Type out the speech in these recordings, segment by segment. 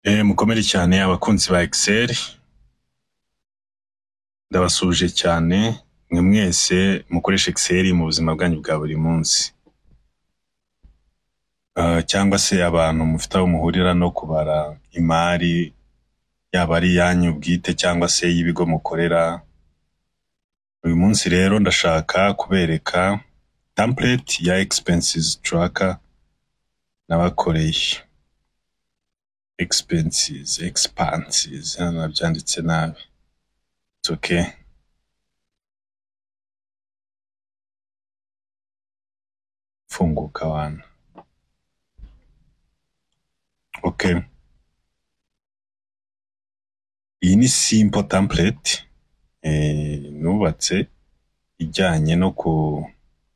Mukomere cyane abakunzi ba Excel, ndabasuje cyane mwe mwese mukoresha Excel mu buzima bwanyu bwa buri munsi, cyangwa se abantu mufite aho muhurira no kubara imari, yaba ari yanyu bwite cyangwa se y'ibigo mukorera. Uyu munsi rero ndashaka kubereka template ya expenses tracker nabakoreye. Expenses nabyanditse nabi, it's okay. Funguka wana. Okay, iyi ni simple template nubatse ijyanye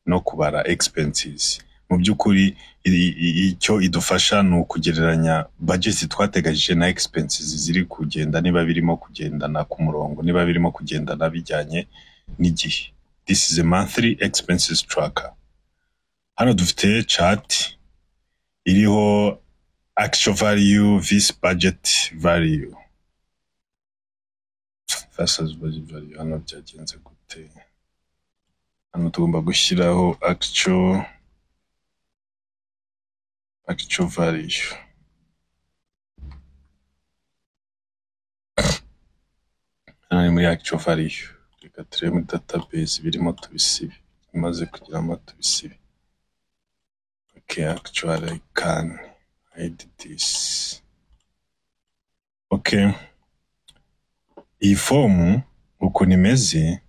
no kubara expenses. Mu by'ukuri icyo idufasha ni ukugereranya budget twateganyije na expenses ziri kugenda, niba birimo kugendana ku murongo, niba birimo kugendana bijyanye n'igihe. This is a monthly expenses tracker. Hano dufite chart iriho actual value vs budget value versus budget value. Hano byagenze gute? Hano tugomba gushyiraho actual value. Hano ni muri actual value. Reka turebe muri database birimo tubisibe, imaze kugiramo tubisibe. Okay, actually I can hide this. Okay, iyi form uko nimeze,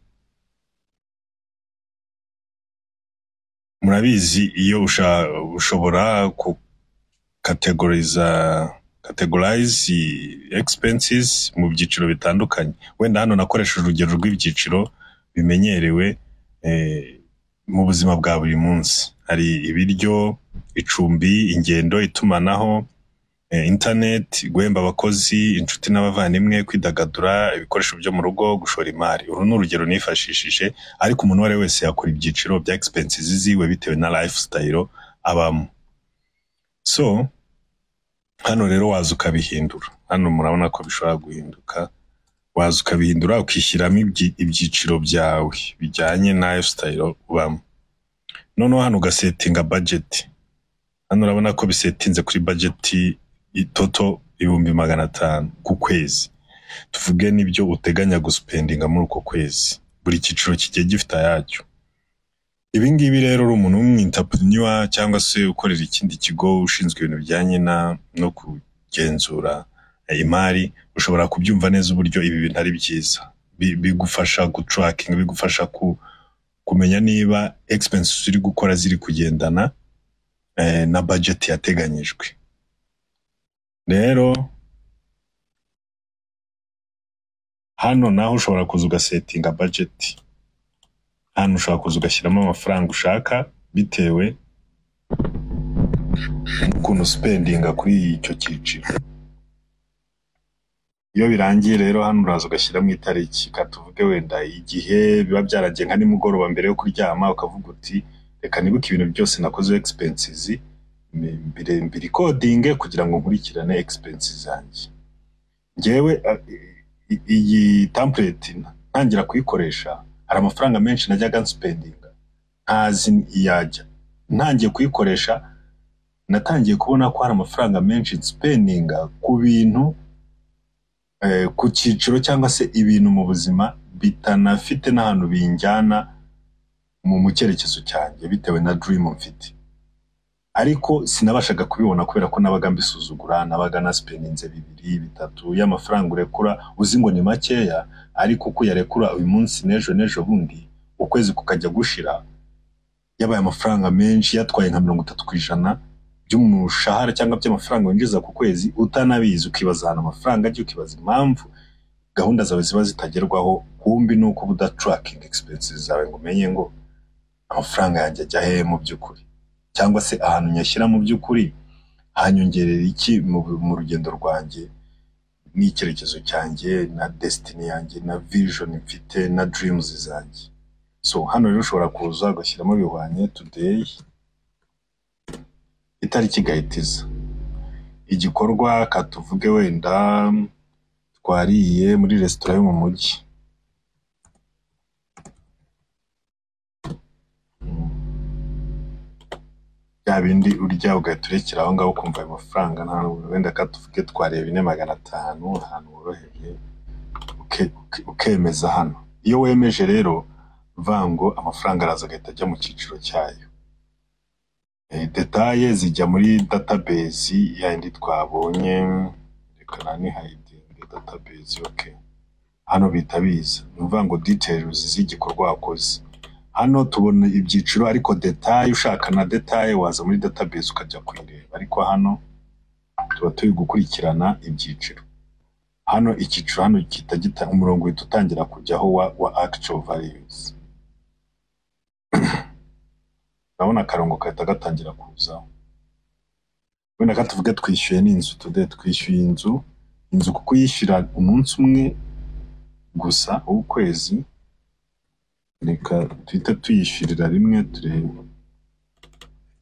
murabizi iyo ushobora ku categorize expenses mu byiciro bitandukanye. Wenda hano nakoresheje urugero rw'ibyiciro bimenyerewe mu buzima bwa buri munsi. Hari ibiryo, icumbi, ingendo, itumanaho, internet, guhemba abakozi, inshuti n'abavandimwe, kwidagadura, ibikoresho byo mu rugo, gushora imari. Uru ni urugero nifashishije, ariko umuntu wari wese yakora ibyiciro bya expenses ziwe bitewe na lifestyle abamo. So hano rero waza ukabihindura. Hano murabona ko bishobora guhinduka, waza ukabihindura ukishyiramo ibyiciro byawe bijyanye na lifestyle ubamo. Noneho hano ugasetinga budget. Hano urabona ko bisetinze kuri budget total 500 ku kwezi. Tuvuge nibyo uteganya guspendinga muri uko kwezi, buri cyiciro kigiye gifite yacyo. Ibi ngibi rero uri umuntu w'umwintrapreneur cyangwa se ukorera ikindi kigo ushinzwe ibintu bijyanye no kugenzura imari, ushobora kubyumva neza uburyo ibi bintu ari byiza. Bigufasha gutracking, bigufasha kumenya niba expenses uri gukora ziri kugendana na budget yateganyijwe. Rero hano naho ushobora kuza ugasetinga budget. Hano ushobora kuza ugashyiramo amafaranga ushaka bitewe n'ukuntu spendinga kuri icyo cyiciro. Iyo birangiye rero hano uraza ugashyiramo itariki, katuvuge wenda igihe biba byaragiye nka nimugoroba mbere yo kuryama, ukavuga uti reka nibuke ibintu byose nakoze expenses mbiri coding kugira ngo nkurikirane expenses zanjye. Ngewe iyi template ntangira kuyikoresha, hari amafaranga menshi najyaga nspendinga ntazi iyajya. Ntangiye kuyikoresha natangiye kubona ko hari amafaranga menshi spendinga ku bintu ku cyiciro cyangwa se ibintu mu buzima bitanafite n'ahantu binjyana mu cyerekezo cyanjye bitewe na dream mfite. Ariko sinabashaga kubibona kubera ko nabaga mbisuzugura, nabaga na spendinze 2-3 y'amafaranga urekura uzi ngo ni makeya, ariko uko yarekura uyu munsi nejo bundi ukwezi kukajya gushira yabaye amafaranga menshi, yatwaye nka 30% by'umushahara cyangwa by'amafaranga winjiza ku kwezi, utanabizi ukibaza hano amafaranga agiye, ukibaza impamvu gahunda zawe ziba zitagerwaho. Kumbi nuko buda tracking expenses zawe ngo umenye ngo amafaranga yanjye ajya he mu by'ukuri, cyangwa se ahantu nyashyira mu by'ukuri hanyongerera iki mu rugendo rwanjye n'icyerekezo cyanjye na destiny yanjye na vision mfite na dreams zanjye. So hano rero ushobora kuza ugashyiramo bihwanye today, itariki gahitiza igikorwa katuvuge wenda twariye muri restaurant yo mu mujyi, bya bindi urya ugahita urekera aho ngaho ukumva ayo mafaranga nta wenda katuvuge twareba 4,500 ahantu woroheye ukemeza hano. Iyo wemeje rero vango amafaranga araza agahita ajya mu cyiciro cyayo. Detaye zijya muri database yandi twabonye, reka nani hiding database. Okay, hano bita biza nuvuga ngo details z'igikorwa wakoze. Hano tubona ibyiciro ariko detaye ushaka na detaye waza muri database ukajya kwireba, ariko hano tuba turi gukurikirana ibyiciro. Hano icyiciro hano kitagita umurongo uhita utangira kujyaho wa actual values. Urabona akarongo kahita gatangira kuzaho. Wenda katuvuge twishyuye n'inzu, twishyuye inzu kuko yishyura umunsi umwe gusa ukwezi, reka tuhita tuyishyurira rimwe turebe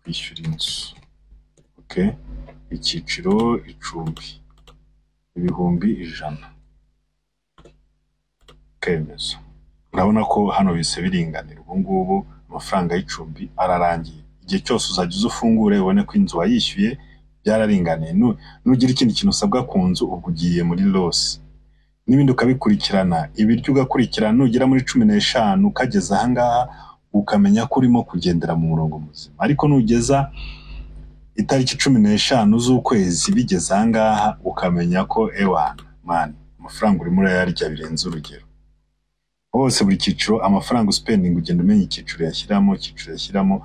kwishyura inzu. Okay, icyiciro icumbi, 1,100 kemezo. Urabona ko hano bise biringanira. Ubu ngubu amafaranga y'icumbi ararangiye. Igihe cyose uzajya uzufungure ubone ko inzu wayishyuye byararinganiye. Nugira ikindi kintu usabwa ku nzu ubwo ugiye muri loss. N'ibindi ukabikurikirana, ibiryo ugakurikirana, nugera muri 15 ukageza aha ngaha ukamenya ko urimo kugendera mu murongo muzima. Ariko nugeza itariki 15 z'ukwezi bigeze aha ngaha ukamenya ko man amafaranga urimo urayarya birenze urugero. Hose buri cyiciro amafaranga uspending ugenda umenya icyiciro yashyiramo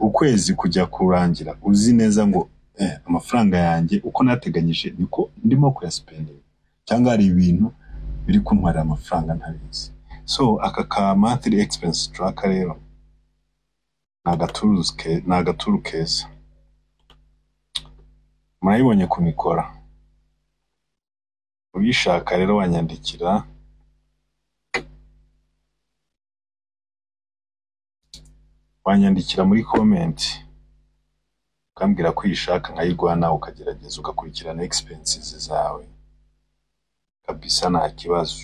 ukwezi kujya kurangira uzi neza ngo amafaranga yanjye uko nateganyije niko ndimo kuyaspending, cyangwa ari ibintu biri kuntwara amafaranga ntabizi. So aka ka monthly expense tracker rero nagaturu keza. Murayibonye kumikora. Ubishaka rero wanyandikira muri comment ukambwira ko uyishaka nkayiguha nawe ukagerageza ugakurikirana expenses zawe kabisa nta kibazo.